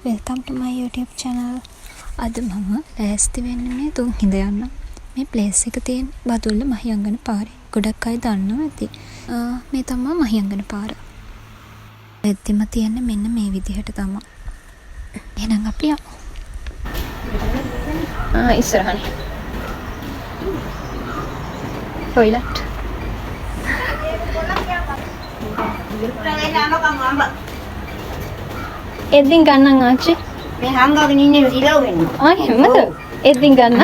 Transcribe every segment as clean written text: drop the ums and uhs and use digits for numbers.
welcome to my YouTube channel. අද මම ලෑස්ති වෙන්නේ මේ තුන්හිඳ යන්න. මේ ප්ලේස් එක තියෙන බදුල්ල මහියංගන පාරේ. ගොඩක් අය දන්නවා ඇති. මේ තමයි මහියංගන පාර. එද්දිම තියන්නේ මෙන්න මේ විදිහට තමයි. එහෙනම් අපි යමු. ඉස්සරහනේ. toilet. එද්දින් ගන්නම් ආච්චි. මේ හංගගෙන ඉන්නේ ඉලව වෙනවා. එහෙමද? එද්දින් ගන්න.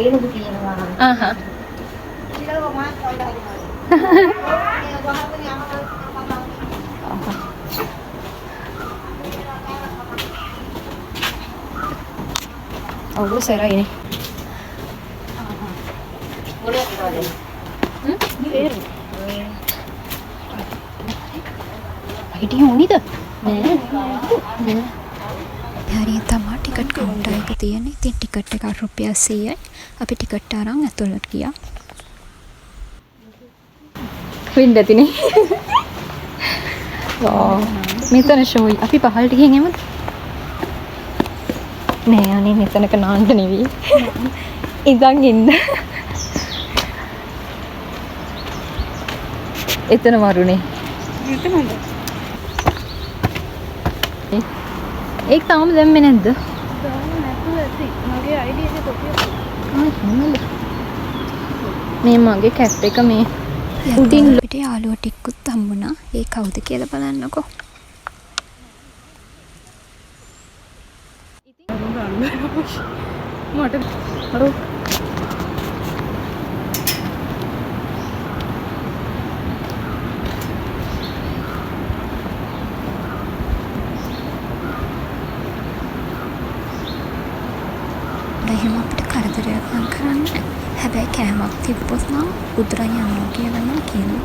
ඒලු තියෙනවා. ආහ්. ඉලව මාත් වලයි. ඔව් සරයිනේ. හිටියේ උනිද? නෑ. හරිය තමයි ටිකට් කවුන්ටර් එක තියෙන්නේ. ඉතින් ටිකට් එක රුපියල් 100යි. අපි ටිකට් අරන් ඇතුළට ගියා. වින්දතිනේ. වා මෙතන ෂෝයි. අපි පහළට ගිහින් එමුද? නෑ අනේ මෙතනක නාන්න නෙවෙයි. ඉඳන් ඉන්න. එතන වරුනේ. එතනද? ඒක තාම දැම්මේ නැද්ද? තාම නැතුව ඇති. මගේ ID එක කොපිය. මේ මගේ කැප් එක මේ උඩින් පිට යාළුවෝ ටිකකුත් හම්බුණා. ඒ කවුද කියලා බලන්නකෝ. මට එහෙම අපිට කරදරයක් නම් කරන්නේ. හැබැයි කෑමක් තිබ්බොත් නම් උදුරන් යනවා කියලා නම් කියනවා.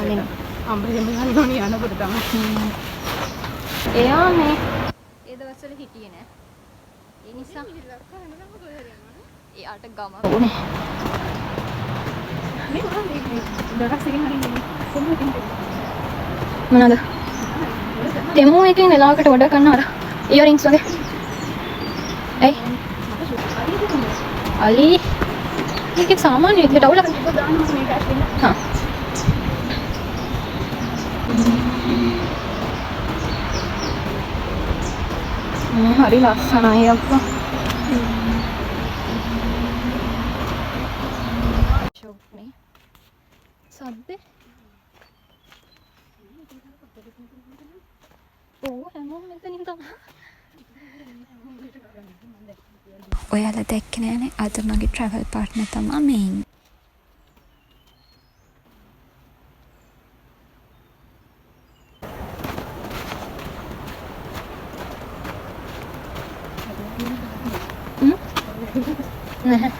යන්නේ අම්බරෙම ගන්න ඕනේ යනකොට තමයි. එයා මේ ඒ දවස්වල හිටියේ නෑ. ඒ නිසා එයාට ගම ඕනේ. මේ දරස් එකෙන් හරියන්නේ කොහොමද? මොනවාද? දෙමු එකෙන් වෙලාවකට ඔඩර් කරන්න අර ඉයරින්ග්ස් වගේ. ඇයි? අලි මේක සාමාන්‍ය විදිහට අවුලක් දාන්න මේක ඇස්සින්න. හා. හරි ලස්සනයි අප්පා. ෂොප් නේ. සද්දේ හැමෝම මෙතනින් තමයි. ඔයාලා දැක්කේ නෑනේ අද මගේ ට්‍රැවල් පාර්ට්නර් තමයි මේ ඉන්නේ. නැහැ.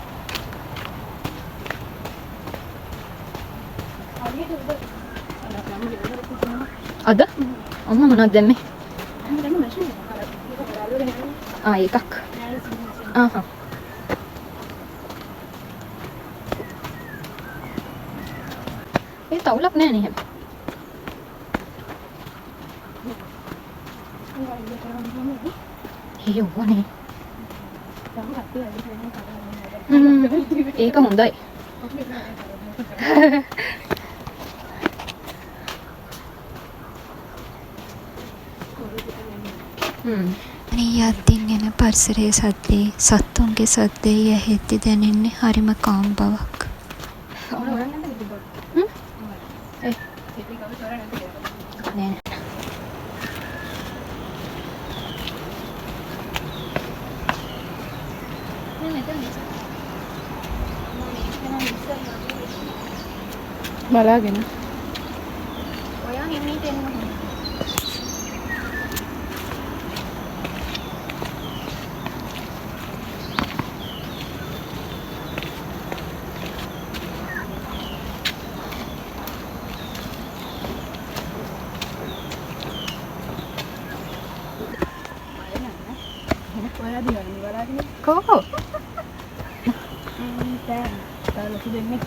අද අම්මා මොනවද දැම්මේ? එකක්. ආහා. ඒ තවුලක් නෑ නේ හැම. යෝවනේ. ඒක හොඳයි. මේ යද්දින් එන පරිසරයේ සද්දේ සත්තුන්ගේ සද්දේ ඇහෙද්දි දැනෙන්නේ හරිම කාම් බවක්. නෑ. බලාගෙන. ඔයා හිමීට එන්න. ඔයා දිවන්නේ බලාගෙන. කොහොම? දැන් තාලු දෙන්නේ.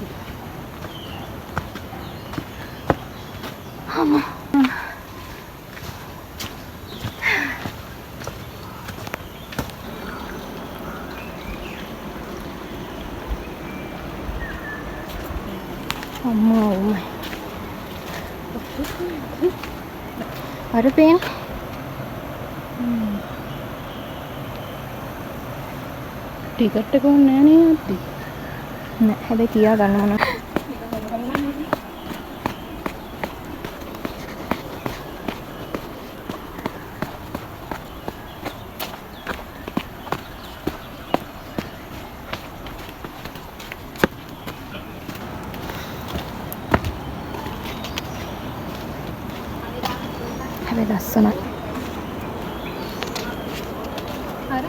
අම්මෝ අර පේන ටිකට් එක ඕනේ නෑ නේ අද්දි. නෑ හැබැයි තියා ගන්න ඕන. හැබැයි ලස්සනයි. අර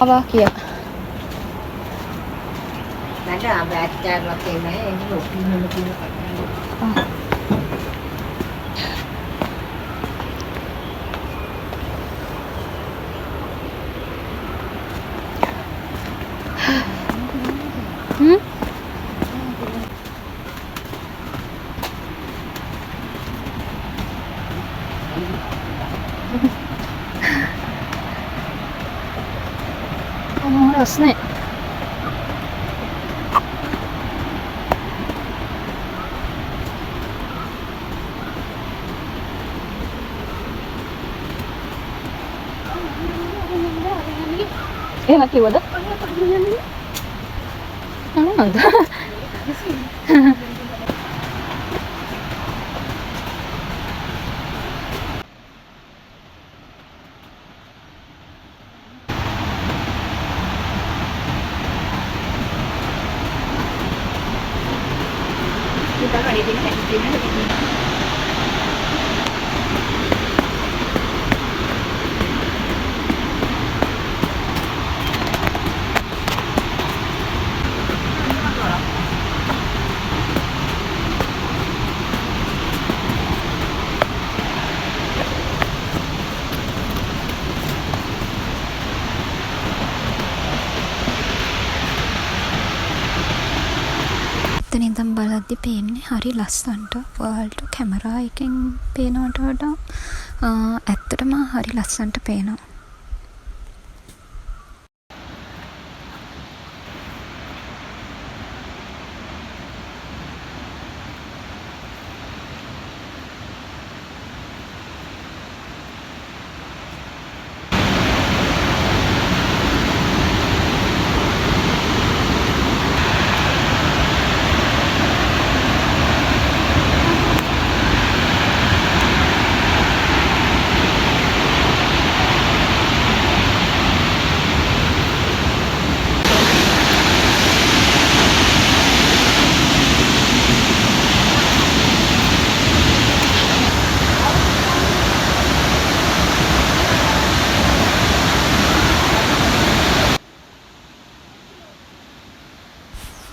අවා කිය. Ada baca pakai ini lebih ලස්සනයි. එහෙම කිව්වද? මොනවද? kita kan di sini. එතන ඉඳන් බලද්දි පේන්නේ හරි ලස්සනට. ඔයාලට කැමරා එකෙන් පේනවට වඩා ඇත්තටම හරි ලස්සනට පේනවා.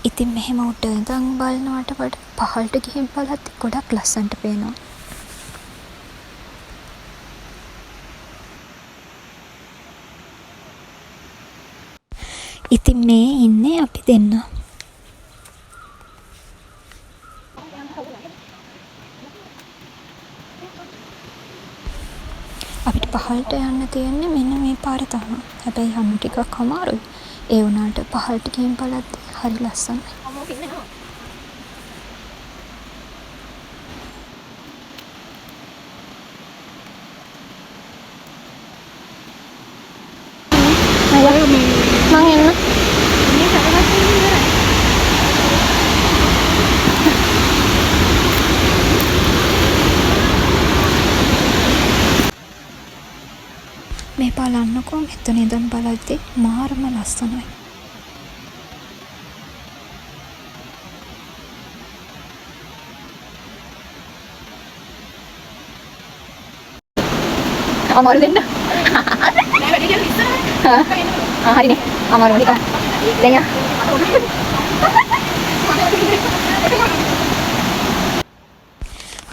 ඉතින් මෙහෙම උඩ ඉඳන් බලනවට වඩා පහළට ගිහින් බලද්දි ගොඩක් ලස්සනට පේනවා. ඉතින් මේ ඉන්නේ අපි දෙන්න. අපිට පහළට යන්න තියෙන්නේ මෙන්න මේ පාරේ තමයි. හැබැයි යන්න ටිකක් අමාරුයි. ඒ වුණාට පහළට ගිහින් බලද්දි හරි ලස්සනයි. මං එන්න. මේ බලන්නකෝ මෙතන ඉඳන් බලද්දි මාරම ලස්සනයි. අමාරු දෙන්න. නෑ වැඩි දෙයක් ඉස්සරහ. හරිනේ. අමාරු ටික. දැන් යා.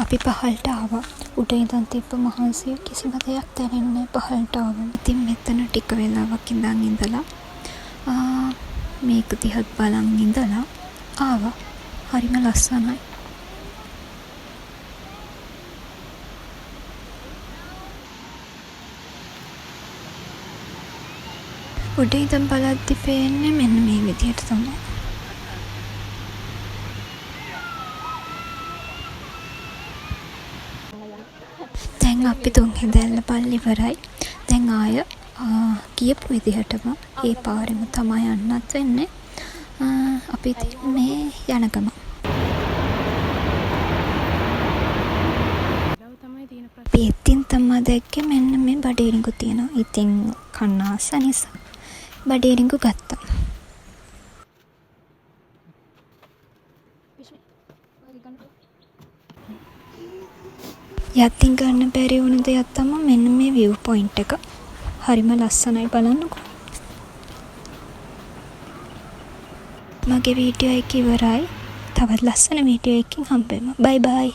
අපි පහළට ආවා. උඩ ඉඳන් තිබ්බ මහන්සිය කිසිම දෙයක් දැනෙන්නේ පහළට ආවම. ඉතින් මෙතන ටික වෙලාවක් ඉඳලා මේක දිහත් බලන් ඉඳලා ආවා. හරිම ලස්සනයි. උඩ ඉඳන් බලද්දි පේන්නේ මෙන්න මේ විදිහට තමයි. දැන් අපි තුන්හිඳැල්ල බලලා ඉවරයි. දැන් ආය කියපු විදිහටම ඒ පාරෙම තමයි යන්නත් වෙන්නේ. අපි ඉතින් මේ යන ගම. පිටින් තමයි දැක්කේ මෙන්න මේ බඩේරිඟු තියෙනවා. ඉතින් කන්න ආස නිසා බඩේරිඟු ගත්තා. යතින් ගන්න බැරි වුණ දෙයක් තමයි මෙන්න මේ view point එක. හරිම ලස්සනයි බලන්නකෝ. මගේ වීඩියෝ එක ඉවරයි. තවත් ලස්සන වීඩියෝ එකකින් හම්බෙමු. බයි බයි.